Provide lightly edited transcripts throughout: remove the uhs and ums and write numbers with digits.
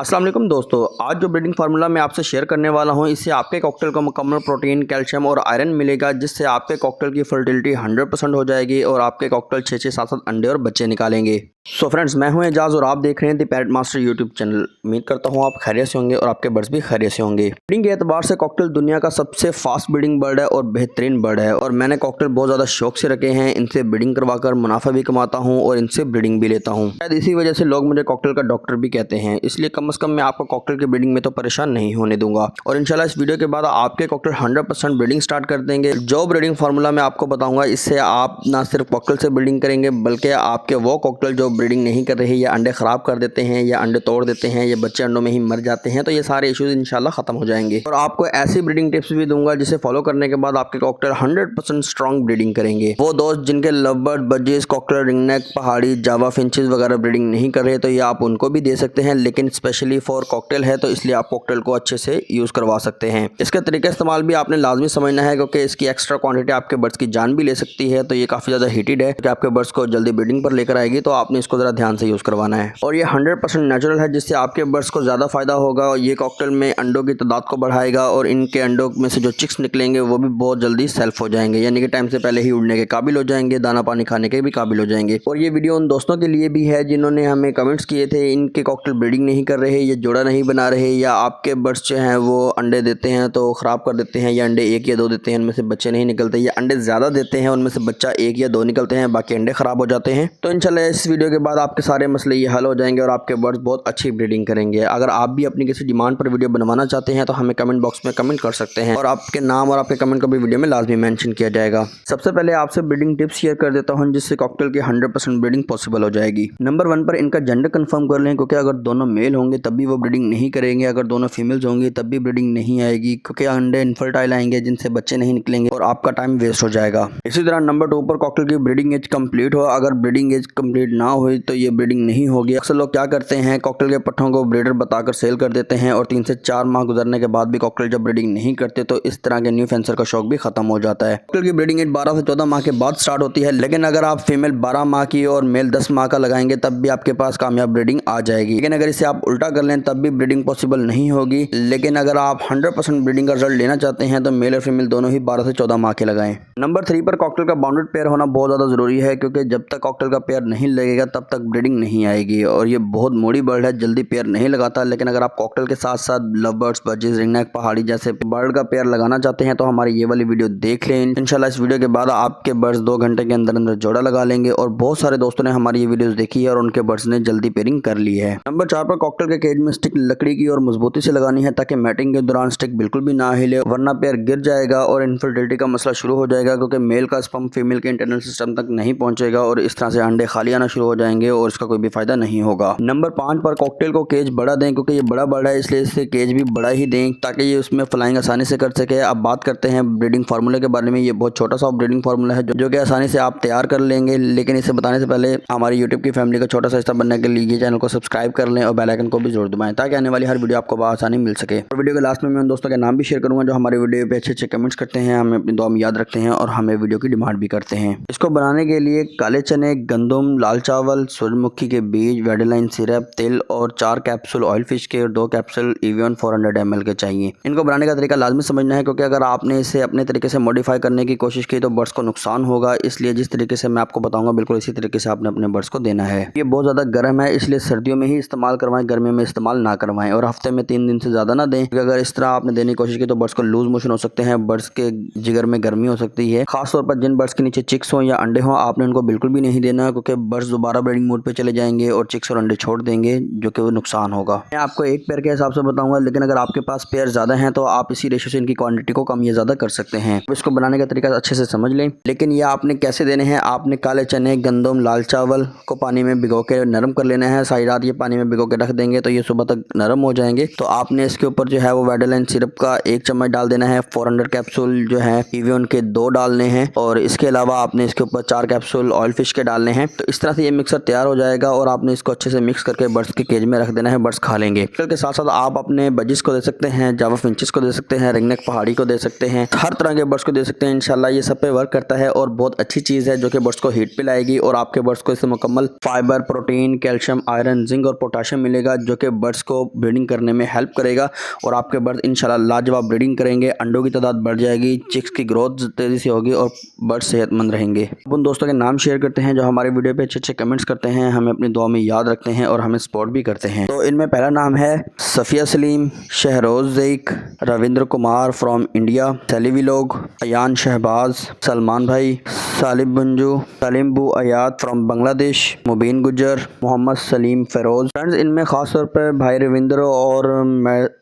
अस्सलाम वालेकुम दोस्तों, आज जो ब्रीडिंग फार्मूला मैं आपसे शेयर करने वाला हूं, इससे आपके कॉकटेल को मुकम्मल प्रोटीन, कैल्शियम और आयरन मिलेगा, जिससे आपके कॉकटेल की फर्टिलिटी 100% हो जाएगी और आपके कॉकटेल 6-6, 7-7 अंडे और बच्चे निकालेंगे। सो फ्रेंड्स, मैं हूं एजाज और आप देख रहे हैं the parrot master YouTube channel. उम्मीद करता हूं आप खैरियत से होंगे और आपके बर्ड्स भी खैरियत से होंगे। ब्रीडिंग के एतबार से कॉकटेल दुनिया का सबसे फास्ट ब्रीडिंग बर्ड है और बेहतरीन बर्ड है, और मैंने कॉकटेल बहुत ज़्यादा शौक से रखे हैं। इनसे ब्रीडिंग करवाकर मुनाफा भी कमाता हूँ और इनसे ब्रीडिंग भी लेता हूँ। शायद इसी वजह से लोग मुझे कॉकटेल का डॉक्टर भी कहते हैं। इसलिए कम से कम मैं आपको कॉकटेल की ब्रीडिंग में तो परेशान नहीं होने दूंगा, और इंशाल्लाह इस वीडियो के बाद आपके कॉकटेल 100% ब्रीडिंग स्टार्ट कर देंगे। जो ब्रीडिंग फार्मूला मैं आपको बताऊंगा, इससे आप ना सिर्फ कॉकटेल से ब्रीडिंग करेंगे, बल्कि आपके वो कॉकटेल जो ब्रीडिंग नहीं कर रहे, या अंडे ख़राब कर देते हैं, या अंडे तोड़ देते हैं, या बच्चे अंडों में ही मर जाते हैं, तो ये सारे इश्यूज इंशाल्लाह ख़त्म हो जाएंगे। और आपको ऐसी ब्रीडिंग टिप्स भी दूंगा जिसे फॉलो करने के बाद आपके कॉकटेल 100% स्ट्रॉन्ग ब्रीडिंग करेंगे। वो दोस्त जिनके लवबर्ड, बजीज, कॉकटेल, रिंगनेक, पहाड़ी, जावा फिंचेस वगैरह ब्रीडिंग नहीं कर रहे, तो ये आप उनको भी दे सकते हैं, लेकिन स्पेशली फॉर कॉकटेल है, तो इसलिए आप कॉकटेल को अच्छे से यूज़ करवा सकते हैं। इसका तरीका इस्तेमाल भी आपने लाजमी समझना है, क्योंकि इसकी एक्स्ट्रा क्वांटिटी आपके बर्ड्स की जान भी ले सकती है। तो ये काफ़ी ज़्यादा हीटेड है कि आपके बर्ड्स को जल्दी ब्रीडिंग पर लेकर आएगी, तो आपने इसको ज़रा ध्यान से यूज़ करवाना है। और ये 100% नेचुरल है, जिससे आपके बर्ड्स को ज़्यादा फायदा होगा। और ये कॉकटेल में अंडों की तादाद को बढ़ाएगा, और इनके अंडों में से जो चिक्स निकलेंगे वो भी बहुत जल्दी सेल्फ हो जाएंगे, यानी कि टाइम से पहले ही उड़ने के काबिल हो जाएंगे, दाना पानी खाने के भी काबिल हो जाएंगे। और ये वीडियो उन दोस्तों के लिए भी है जिन्होंने हमें कमेंट्स किए थे इनके कॉकटेल ब्रीडिंग नहीं कर रहे, ये जोड़ा नहीं बना रहे, या आपके बर्ड्स जो हैं वो अंडे देते हैं तो ख़राब कर देते हैं, या अंडे 1 या 2 देते हैं, उनमें से बच्चे नहीं निकलते, या अंडे ज़्यादा देते हैं, उनमें से बच्चा 1 या 2 निकलते हैं, बाकी अंडे ख़राब हो जाते हैं। तो इंशाल्लाह इस वीडियो के बाद आपके सारे मसले ये हल हो जाएंगे और आपके बर्ड्स बहुत अच्छी ब्रीडिंग करेंगे। अगर आप भी अपनी किसी डिमांड पर वीडियो बनवाना चाहते हैं तो हमें कमेंट बॉक्स में कमेंट कर सकते हैं, और आपके नाम और आपके कमेंट को भी वीडियो में लाजमी मेंशन किया जाएगा। सबसे पहले आपसे ब्रीडिंग टिप्स शेयर कर देता हूँ, जिससे कॉकटेल की 100% ब्रीडिंग पॉसिबल हो जाएगी। नंबर 1 पर इनका जेंडर कंफर्म कर लें, क्योंकि अगर दोनों मेल होंगे तब भी वो ब्रीडिंग नहीं करेंगे, अगर दोनों फीमेल्स होंगी तब भी ब्रीडिंग नहीं आएगी, क्योंकि अंडे इनफर्टाइल आएंगे जिनसे बच्चे नहीं निकलेंगे और आपका टाइम वेस्ट हो जाएगा। इसी तरह नंबर 2 पर कॉकटेल की ब्रीडिंग एज कंप्लीट हो, अगर ब्रीडिंग एज कंप्लीट ना हुई तो ये ब्रीडिंग नहीं होगी। अक्सर लोग क्या करते हैं, कॉकटेल के पट्ठों को ब्रीडर बताकर सेल कर देते हैं, और 3 से 4 माह गुजरने के बाद भी कॉकटेल जब ब्रीडिंग नहीं करते, तो इस तरह के न्यू फेंसर का शौक भी खत्म हो जाता है। कॉकटेल की ब्रीडिंग एज 12 से 14 माह के बाद स्टार्ट होती है, लेकिन अगर आप फीमेल 12 माह की और मेल 10 माह का लगाएंगे तब भी आपके पास कामयाब ब्रीडिंग आ जाएगी। लेकिन अगर इसे आप उल्टा कर लें तब भी ब्रीडिंग पॉसिबल नहीं होगी। लेकिन अगर आप 100% ब्रीडिंग का रिजल्ट लेना चाहते हैं तो मेल और फीमेल दोनों ही 12 से 14 माह के लगाएं। नंबर 3 पर कॉकटेल का बाउंडेड पेयर होना बहुत ज़्यादा ज़रूरी है, क्योंकि जब तक कॉकटेल का पेयर नहीं लगेगा तब तक ब्रीडिंग नहीं आएगी। और ये बहुत मोड़ी बर्ड है, जल्दी पेयर नहीं लगाता। लेकिन अगर आप कॉकटेल के साथ साथ लवबर्ड्स, बजीज, रिंगनेक, पहाड़ी जैसे बर्ड का पेयर लगाना चाहते हैं तो हमारी ये वाली वीडियो देख लें। इंशाल्लाह इस वीडियो के बाद आपके बर्ड्स 2 घंटे के अंदर अंदर जोड़ा लगा लेंगे, और बहुत सारे दोस्तों ने हमारी ये वीडियोस देखी है और उनके बर्ड्स ने जल्दी पेयरिंग कर ली है। नंबर 4 पर कॉकटेल के केज में स्टिक लकड़ी की और मजबूती से लगानी है, ताकि मैटिंग के दौरान स्टिक बिल्कुल भी ना हिले, वरना पेयर गिर जाएगा और इनफर्टिलिटी का मसला शुरू हो जाएगा, क्योंकि मेल का स्पर्म फीमेल के इंटरनल सिस्टम तक नहीं पहुंचेगा और इस तरह से अंडे खाली आना शुरू हो जाएंगे और इसका कोई भी फायदा नहीं होगा। नंबर 5 पर कॉकटेल को केज बड़ा दें, क्योंकि ये बड़ा बर्ड है, इसलिए इससे केज भी बड़ा ही दें ताकि ये उसमें फ्लाइंग आसानी से कर सके। अब बात करते हैं ब्रीडिंग फार्मूले के बारे में। ये बहुत छोटा सा ब्रीडिंग फार्मूला है जो कि आसानी से आप तैयार कर लेंगे, लेकिन इसे बताने से पहले हमारी यूट्यूब की फैमिली का छोटा सा हिस्सा बनने के लिए चैनल को सब्सक्राइब कर लें और बेल आइकन को भी जरूर दबाएं, ताकि आने वाली हर वीडियो आपको आसानी मिल सके। और वीडियो के लास्ट में मैं उन दोस्तों के नाम भी शेयर करूंगा जो हमारे वीडियो पे अच्छे अच्छे कमेंट्स करते हैं, हमें अपनी दुआ में याद रखते हैं और हमें वीडियो की डिमांड भी करते हैं। इसको बनाने के लिए काले चने, गंदम, लाल चावल, सूरजमुखी के बीज, वेडेलाइन सिरप, तिल और 4 कैप्सूल ऑयल फिश के और 2 कैप्सूल एवियन 400 ml के चाहिए। इनको बनाने का तरीका लाजमी समझना है, क्योंकि अगर आपने इसे अपने तरीके से मॉडिफाई करने की कोशिश की तो बर्ड्स को नुकसान होगा। इसलिए जिस तरीके से मैं आपको बताऊंगा बिल्कुल इसी तरीके से आपने अपने बर्ड्स को देना है। ये बहुत ज़्यादा गर्म है, इसलिए सर्दियों में ही इस्तेमाल करवाएं, गर्मियों में इस्तेमाल ना करवाएं, और हफ्ते में 3 दिन से ज़्यादा ना दें, क्योंकि अगर इस तरह आपने देने की कोशिश की तो बर्ड्स को लूज मोशन हो सकते हैं, बर्ड्स के जिगर में गर्मी हो सकती है। खासतौर पर जिन बर्ड्स के नीचे चिक्स हों या अंडे हों, आपने उनको बिल्कुल भी नहीं देना, क्योंकि बर्ड्स दोबारा ब्रीडिंग मोड पे चले जाएंगे और चिक्स और अंडे छोड़ देंगे, जो कि वो नुकसान होगा। मैं आपको एक पेयर के हिसाब से बताऊंगा, लेकिन अगर आपके पास पेयर ज़्यादा हैं तो आप इसी रेशो से इनकी क्वांटिटी को कम या ज़्यादा कर सकते हैं। तो इसको बनाने का तरीका अच्छे से समझ लें। लेकिन ये आपने कैसे देने हैं, आपने काले चने, गंदम, लाल चावल को पानी में भिगो के नरम कर लेना है। सारी रात ये पानी में भिगो के रख देंगे तो ये सुबह तक नरम हो जाएंगे। तो आपने इसके ऊपर जो है वो वेडेलाइन सिरप का 1 चम्मच डाल देना है। 400 कैप्सूल जो है एवियन के 2 डालने हैं, और इसके अलावा आपने इसके ऊपर 4 कैप्सूल ऑयल फिश के डालने हैं। तो इस तरह से ये मिक्स मिक्सर तैयार हो जाएगा और आपने इसको अच्छे से मिक्स करके बर्ड्स के केज में रख देना है, बर्ड्स खा लेंगे। के साथ साथ आप अपने बजिस को दे सकते हैं, जावा फिंचेस को दे सकते हैं, रिंगनेक पहाड़ी को दे सकते हैं, हर तरह के बर्ड्स को दे सकते हैं। इंशाल्लाह ये सब पे वर्क करता है और बहुत अच्छी चीज़ है जो कि बर्ड्स को हीट पिलाएगी और आपके बर्ड्स को इससे मुकम्मल fibre, protein, calcium, iron, zinc और पोटाशियम मिलेगा जो कि बर्ड्स को ब्रीडिंग करने में हेल्प करेगा और आपके बर्ड्स इंशाल्लाह लाजवाब ब्रीडिंग करेंगे, अंडों की तादाद बढ़ जाएगी, चिक्स की ग्रोथ तेज़ी से होगी और बर्ड्स सेहतमंद रहेंगे। अब उन दोस्तों के नाम शेयर करते हैं जो हमारे वीडियो पे अच्छे कमेंट्स करते हैं, हमें अपनी दुआ में याद रखते हैं और हमें सपोर्ट भी करते हैं। तो इनमें पहला नाम है सफ़िया सलीम, शहरोज ज़ैक, रविंद्र कुमार फ्रॉम इंडिया, सलीवी लोग, अयान शहबाज, सलमान भाई, सालिब बंजू, सलीम बू अयात फ्रॉम बांग्लादेश, मुबीन गुजर, मोहम्मद सलीम फ़िरोज़। फ्रेंड्स, इनमें ख़ास तौर पर भाई रविंद्र और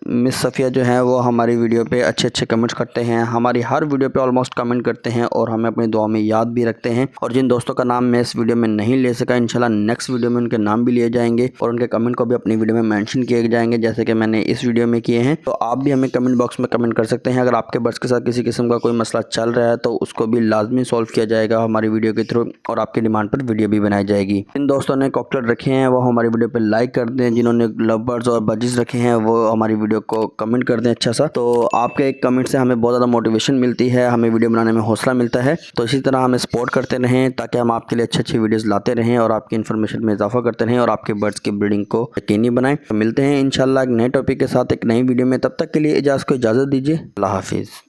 मिस सफ़िया जो हैं वो हमारी वीडियो पे अच्छे कमेंट्स करते हैं, हमारी हर वीडियो पे ऑलमोस्ट कमेंट करते हैं और हमें अपनी दुआ में याद भी रखते हैं। और जिन दोस्तों का नाम मैं इस वीडियो में नहीं ले सका, इंशाल्लाह नेक्स्ट वीडियो में उनके नाम भी लिए जाएंगे और उनके कमेंट को भी अपनी वीडियो में मेंशन किए जाएंगे जैसे कि मैंने इस वीडियो में किए हैं। तो आप भी हमें कमेंट बॉक्स में कमेंट कर सकते हैं। अगर आपके बर्ड्स के साथ किसी किस्म का कोई मसला चल रहा है तो उसको भी लाजमी सॉल्व किया जाएगा हमारी वीडियो के थ्रू और आपकी डिमांड पर वीडियो भी बनाई जाएगी। इन दोस्तों ने कॉकटेल रखे हैं वो हमारी वीडियो पे लाइक कर दें, जिन्होंने लव बर्ड्स और बजिस रखे हैं वो हमारी वीडियो को कमेंट कर दें अच्छा सा। तो आपके एक कमेंट से हमें बहुत ज़्यादा मोटिवेशन मिलती है, हमें वीडियो बनाने में हौसला मिलता है। तो इसी तरह हमें सपोर्ट करते रहें ताकि हम आपके लिए अच्छी वीडियोस लाते रहें और आपकी इन्फॉर्मेशन में इजाफा करते रहें और आपके बर्ड्स की ब्रीडिंग को यकीनी बनाएं। तो मिलते हैं इंशाल्लाह एक नए टॉपिक के साथ एक नई वीडियो में, तब तक के लिए इजाज़त दीजिए। अल्लाह हाफिज़।